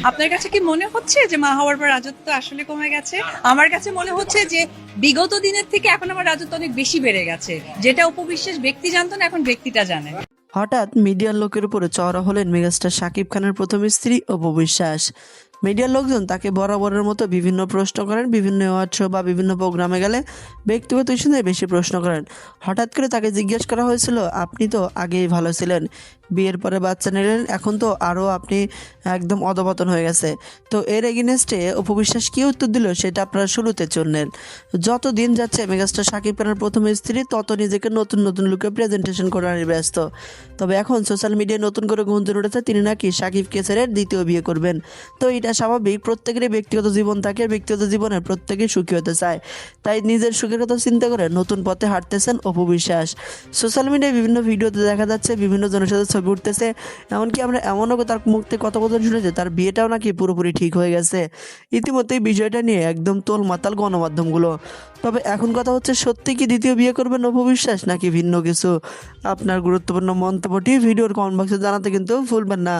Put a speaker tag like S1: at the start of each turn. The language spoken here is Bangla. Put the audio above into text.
S1: আপনার কাছে কি মনে হচ্ছে যে মা হওয়ার পর রাজত্ব আসলে কমে গেছে? আমার কাছে মনে হচ্ছে যে বিগত দিনের থেকে এখন আমার রাজত্ব অনেক বেশি বেড়ে গেছে। যেটা উপবিশ্বাস ব্যক্তি জানতো না, এখন ব্যক্তিটা জানে।
S2: হঠাৎ মিডিয়ার লোকের উপরে চড়া হলেন মেগাস্টার শাকিব খানের প্রথম স্ত্রী অপু বিশ্বাস। মিডিয়ার লোকজন তাকে বরাবরের মতো বিভিন্ন প্রশ্ন করেন, বিভিন্ন অ্যাওয়ার্ড শো বা বিভিন্ন প্রোগ্রামে গেলে ব্যক্তিগত ইস্যু নিয়ে বেশি প্রশ্ন করেন। হঠাৎ করে তাকে জিজ্ঞেস করা হয়েছিল, আপনি তো আগেই ভালো ছিলেন, বিয়ের পরে বাচ্চা নিলেন, এখন তো আরও আপনি একদম অধপতন হয়ে গেছে। তো এর এগেনস্টে অপু বিশ্বাস কী উত্তর দিল সেটা আপনারা শুরুতে শুনলেন। যত দিন যাচ্ছে মেগাস্টার শাকিব খানের প্রথম স্ত্রী তত নিজেকে নতুন নতুন লুকে প্রেজেন্টেশন করার ব্যস্ত। তবে এখন সোশ্যাল মিডিয়ায় নতুন করে গুঞ্জন উঠেছে তিনি নাকি শাকিবকে ছেড়ে দ্বিতীয় বিয়ে করবেন। তো এটা স্বাভাবিক, প্রত্যেকেরই ব্যক্তিগত জীবন থাকে, ব্যক্তিগত জীবনে প্রত্যেকেই সুখী হতে চায়। তাই নিজের সুখের কথা চিন্তা করে নতুন পথে হাঁটতেছেন অপু বিশ্বাস। সোশ্যাল মিডিয়ায় বিভিন্ন ভিডিওতে দেখা যাচ্ছে বিভিন্ন জনের সাথে ছবি উঠতেছে, এমনকি আমরা এমনও তার মুখ থেকে কথোপকথন শুনেছি তার বিয়েটাও নাকি পুরোপুরি ঠিক হয়ে গেছে। ইতিমধ্যেই বিষয়টা নিয়ে একদম তোলমাতাল গণমাধ্যমগুলো। তবে এখন কথা হচ্ছে, সত্যি কি দ্বিতীয় বিয়ে করবেন অপু বিশ্বাস নাকি ভিন্ন কিছু? আপনার গুরুত্বপূর্ণ মন্তব্যটি ভিডিওর কমেন্ট বক্সে জানাতে কিন্তু ভুলবেন না।